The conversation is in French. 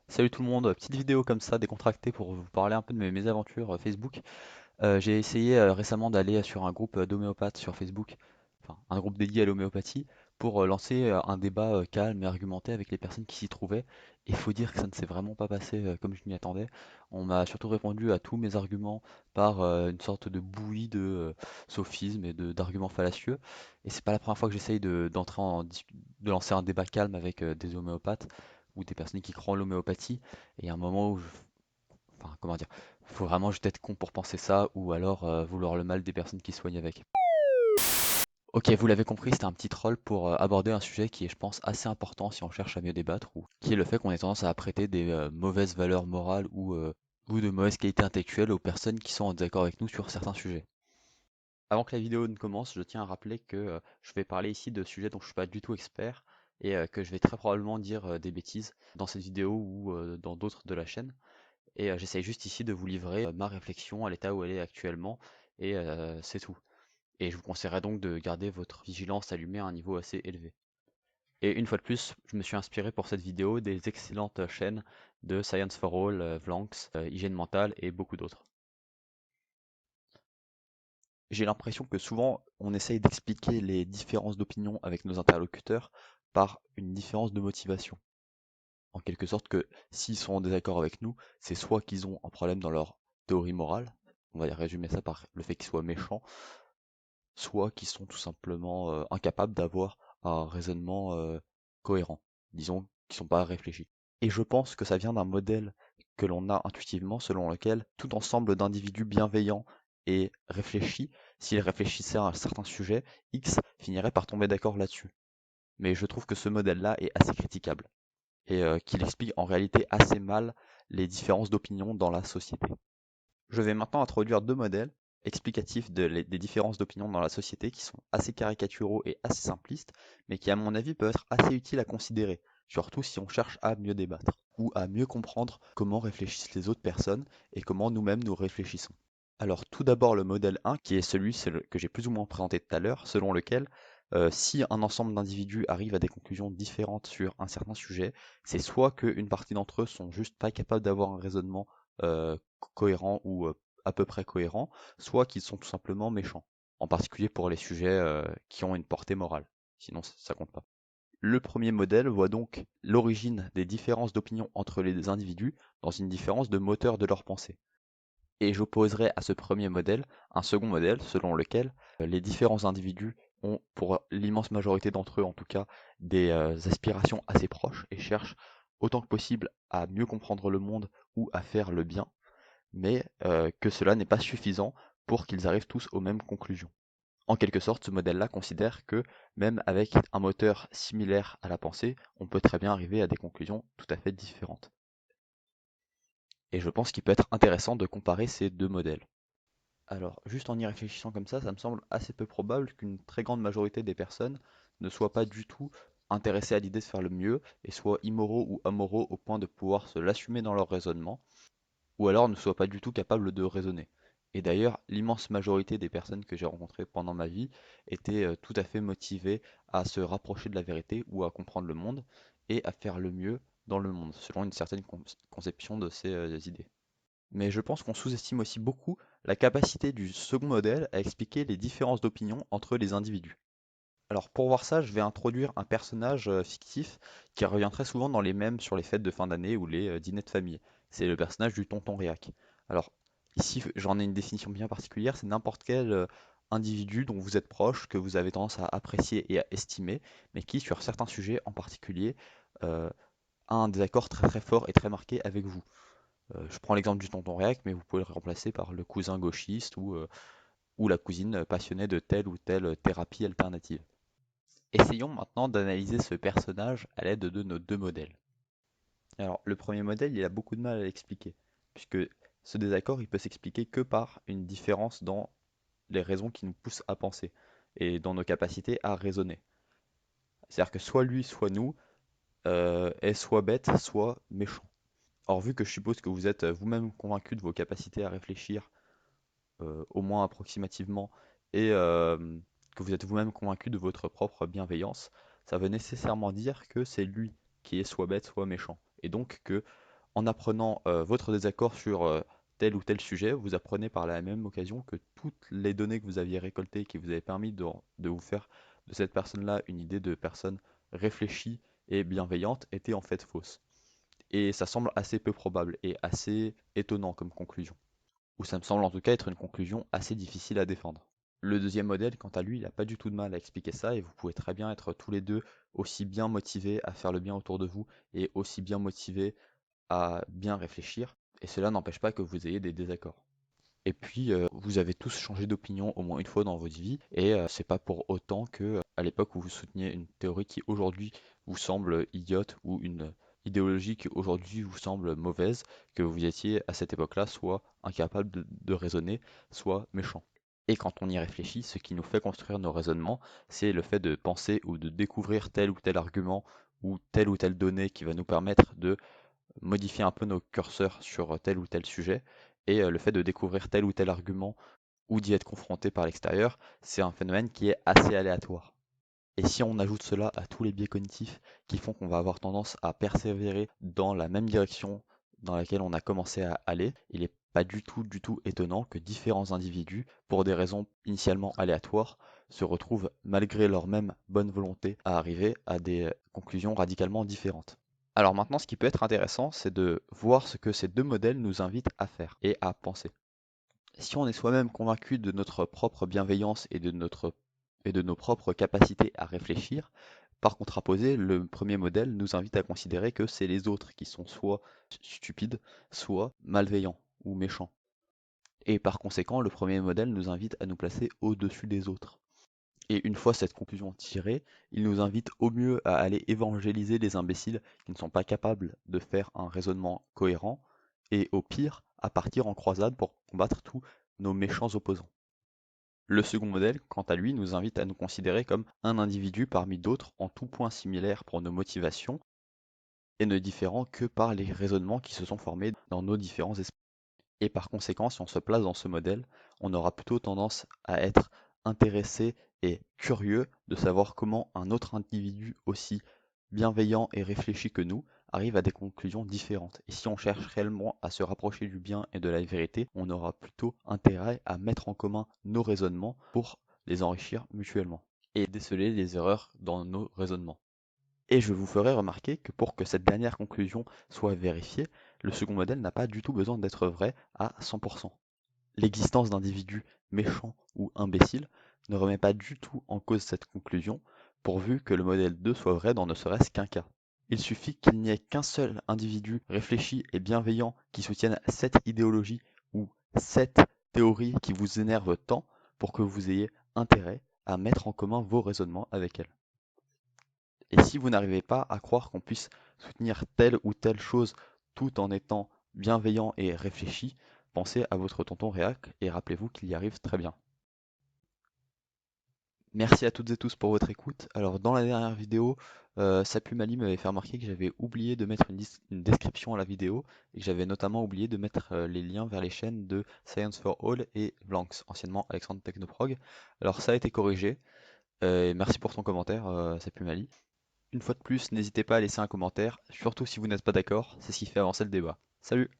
Salut tout le monde, petite vidéo comme ça décontractée pour vous parler un peu de mes mésaventures Facebook. J'ai essayé récemment d'aller sur un groupe d'homéopathes sur Facebook, enfin un groupe dédié à l'homéopathie, pour lancer un débat calme et argumenté avec les personnes qui s'y trouvaient. Et il faut dire que ça ne s'est vraiment pas passé comme je m'y attendais. On m'a surtout répondu à tous mes arguments par une sorte de bouillie de sophismes et d'arguments fallacieux. Et c'est pas la première fois que j'essaye de lancer un débat calme avec des homéopathes ou des personnes qui croient en l'homéopathie. Et il y a un moment où enfin, comment dire? Faut vraiment juste être con pour penser ça ou alors vouloir le mal des personnes qui soignent avec. Ok, vous l'avez compris, c'était un petit troll pour aborder un sujet qui est, je pense, assez important si on cherche à mieux débattre, ou qui est le fait qu'on ait tendance à prêter des mauvaises valeurs morales ou de mauvaises qualités intellectuelles aux personnes qui sont en désaccord avec nous sur certains sujets. Avant que la vidéo ne commence, je tiens à rappeler que je vais parler ici de sujets dont je ne suis pas du tout expert et que je vais très probablement dire des bêtises dans cette vidéo ou dans d'autres de la chaîne. Et j'essaye juste ici de vous livrer ma réflexion à l'état où elle est actuellement, et c'est tout. Et je vous conseillerais donc de garder votre vigilance allumée à un niveau assez élevé. Et une fois de plus, je me suis inspiré pour cette vidéo des excellentes chaînes de Science for All, Vlanx, Hygiène Mentale et beaucoup d'autres. J'ai l'impression que souvent on essaye d'expliquer les différences d'opinion avec nos interlocuteurs par une différence de motivation. En quelque sorte que s'ils sont en désaccord avec nous, c'est soit qu'ils ont un problème dans leur théorie morale, on va résumer ça par le fait qu'ils soient méchants, soit qu'ils sont tout simplement incapables d'avoir un raisonnement cohérent, disons qu'ils sont pas réfléchis. Et je pense que ça vient d'un modèle que l'on a intuitivement selon lequel tout ensemble d'individus bienveillants et réfléchis, s'ils réfléchissaient à un certain sujet, X finirait par tomber d'accord là-dessus. Mais je trouve que ce modèle-là est assez critiquable et qu'il explique en réalité assez mal les différences d'opinion dans la société. Je vais maintenant introduire deux modèles explicatifs des différences d'opinion dans la société qui sont assez caricaturaux et assez simplistes, mais qui à mon avis peuvent être assez utiles à considérer, surtout si on cherche à mieux débattre ou à mieux comprendre comment réfléchissent les autres personnes et comment nous-mêmes nous réfléchissons. Alors tout d'abord le modèle 1 qui est que j'ai plus ou moins présenté tout à l'heure, selon lequel si un ensemble d'individus arrive à des conclusions différentes sur un certain sujet, c'est soit qu'une partie d'entre eux sont juste pas capables d'avoir un raisonnement cohérent ou à peu près cohérent, soit qu'ils sont tout simplement méchants, en particulier pour les sujets qui ont une portée morale, sinon ça compte pas. Le premier modèle voit donc l'origine des différences d'opinion entre les individus dans une différence de moteur de leur pensée. Et j'opposerai à ce premier modèle un second modèle selon lequel les différents individus ont, pour l'immense majorité d'entre eux en tout cas, des aspirations assez proches et cherchent autant que possible à mieux comprendre le monde ou à faire le bien, mais que cela n'est pas suffisant pour qu'ils arrivent tous aux mêmes conclusions. En quelque sorte, ce modèle-là considère que même avec un moteur similaire à la pensée, on peut très bien arriver à des conclusions tout à fait différentes. Et je pense qu'il peut être intéressant de comparer ces deux modèles. Alors, juste en y réfléchissant comme ça me semble assez peu probable qu'une très grande majorité des personnes ne soient pas du tout intéressées à l'idée de faire le mieux et soient immoraux ou amoraux au point de pouvoir se l'assumer dans leur raisonnement, ou alors ne soient pas du tout capables de raisonner. Et d'ailleurs, l'immense majorité des personnes que j'ai rencontrées pendant ma vie étaient tout à fait motivées à se rapprocher de la vérité ou à comprendre le monde et à faire le mieux dans le monde, selon une certaine conception de ces idées. Mais je pense qu'on sous-estime aussi beaucoup la capacité du second modèle à expliquer les différences d'opinion entre les individus. Alors pour voir ça, je vais introduire un personnage fictif qui revient très souvent dans les mèmes sur les fêtes de fin d'année ou les dîners de famille. C'est le personnage du tonton Réac. Alors ici, j'en ai une définition bien particulière, c'est n'importe quel individu dont vous êtes proche, que vous avez tendance à apprécier et à estimer, mais qui sur certains sujets en particulier euh, a un désaccord très très fort et très marqué avec vous. Je prends l'exemple du tonton Réac, mais vous pouvez le remplacer par le cousin gauchiste ou la cousine passionnée de telle ou telle thérapie alternative. Essayons maintenant d'analyser ce personnage à l'aide de nos deux modèles. Alors, le premier modèle, il a beaucoup de mal à l'expliquer, puisque ce désaccord, il peut s'expliquer que par une différence dans les raisons qui nous poussent à penser et dans nos capacités à raisonner. C'est-à-dire que soit lui, soit nous, est soit bête, soit méchant. Or, vu que je suppose que vous êtes vous-même convaincu de vos capacités à réfléchir au moins approximativement, et que vous êtes vous-même convaincu de votre propre bienveillance, ça veut nécessairement dire que c'est lui qui est soit bête, soit méchant. Et donc que, En apprenant votre désaccord sur tel ou tel sujet, vous apprenez par la même occasion que toutes les données que vous aviez récoltées qui vous avaient permis de vous faire de cette personne-là une idée de personne réfléchie et bienveillante étaient en fait fausses. Et ça semble assez peu probable et assez étonnant comme conclusion. Ou ça me semble en tout cas être une conclusion assez difficile à défendre. Le deuxième modèle, quant à lui, il n'a pas du tout de mal à expliquer ça et vous pouvez très bien être tous les deux aussi bien motivés à faire le bien autour de vous et aussi bien motivés à bien réfléchir. Et cela n'empêche pas que vous ayez des désaccords. Et puis, vous avez tous changé d'opinion au moins une fois dans votre vie, et c'est pas pour autant que, à l'époque où vous souteniez une théorie qui aujourd'hui vous semble idiote ou une idéologie qui aujourd'hui vous semble mauvaise, que vous étiez à cette époque-là soit incapable de raisonner, soit méchant. Et quand on y réfléchit, ce qui nous fait construire nos raisonnements, c'est le fait de penser ou de découvrir tel ou tel argument ou telle donnée qui va nous permettre de modifier un peu nos curseurs sur tel ou tel sujet, et le fait de découvrir tel ou tel argument ou d'y être confronté par l'extérieur, c'est un phénomène qui est assez aléatoire. Et si on ajoute cela à tous les biais cognitifs qui font qu'on va avoir tendance à persévérer dans la même direction dans laquelle on a commencé à aller, il n'est pas du tout étonnant que différents individus, pour des raisons initialement aléatoires, se retrouvent malgré leur même bonne volonté à arriver à des conclusions radicalement différentes. Alors maintenant, ce qui peut être intéressant, c'est de voir ce que ces deux modèles nous invitent à faire et à penser. Si on est soi-même convaincu de notre propre bienveillance et de nos propres capacités à réfléchir, par contraposé, le premier modèle nous invite à considérer que c'est les autres qui sont soit stupides, soit malveillants ou méchants. Et par conséquent, le premier modèle nous invite à nous placer au-dessus des autres. Et une fois cette conclusion tirée, il nous invite au mieux à aller évangéliser les imbéciles qui ne sont pas capables de faire un raisonnement cohérent, et au pire, à partir en croisade pour combattre tous nos méchants opposants. Le second modèle, quant à lui, nous invite à nous considérer comme un individu parmi d'autres en tout point similaire pour nos motivations et ne différant que par les raisonnements qui se sont formés dans nos différents esprits. Et par conséquent, si on se place dans ce modèle, on aura plutôt tendance à être intéressé et curieux de savoir comment un autre individu aussi bienveillant et réfléchi que nous arrive à des conclusions différentes. Et si on cherche réellement à se rapprocher du bien et de la vérité, on aura plutôt intérêt à mettre en commun nos raisonnements pour les enrichir mutuellement et déceler les erreurs dans nos raisonnements. Et je vous ferai remarquer que pour que cette dernière conclusion soit vérifiée, le second modèle n'a pas du tout besoin d'être vrai à 100%. L'existence d'individus méchants ou imbéciles ne remet pas du tout en cause cette conclusion, pourvu que le modèle 2 soit vrai dans ne serait-ce qu'un cas. Il suffit qu'il n'y ait qu'un seul individu réfléchi et bienveillant qui soutienne cette idéologie ou cette théorie qui vous énerve tant pour que vous ayez intérêt à mettre en commun vos raisonnements avec elle. Et si vous n'arrivez pas à croire qu'on puisse soutenir telle ou telle chose tout en étant bienveillant et réfléchi, pensez à votre tonton Réac et rappelez-vous qu'il y arrive très bien. Merci à toutes et tous pour votre écoute. Alors dans la dernière vidéo, Sapumali m'avait fait remarquer que j'avais oublié de mettre une description à la vidéo et que j'avais notamment oublié de mettre les liens vers les chaînes de Science for All et Blanks, anciennement Alexandre Technoprog. Alors ça a été corrigé, et merci pour ton commentaire, Sapumali. Une fois de plus, n'hésitez pas à laisser un commentaire, surtout si vous n'êtes pas d'accord, c'est ce qui fait avancer le débat. Salut!